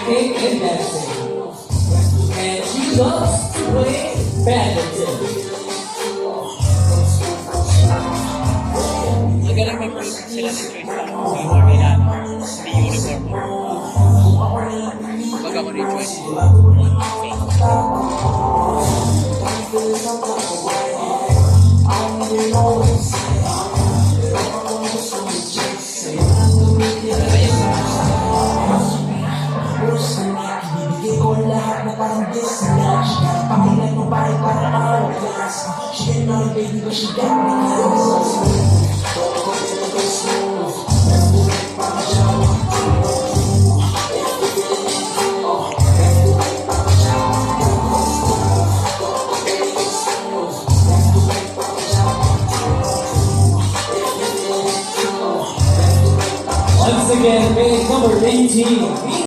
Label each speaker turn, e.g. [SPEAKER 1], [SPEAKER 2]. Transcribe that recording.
[SPEAKER 1] acting and dancing. And she loves to play badminton.
[SPEAKER 2] Magaling may practice sila ng choice lang. Sino kailangan may uniform mo. Pag ako yung choice.
[SPEAKER 1] Once again, big number 18.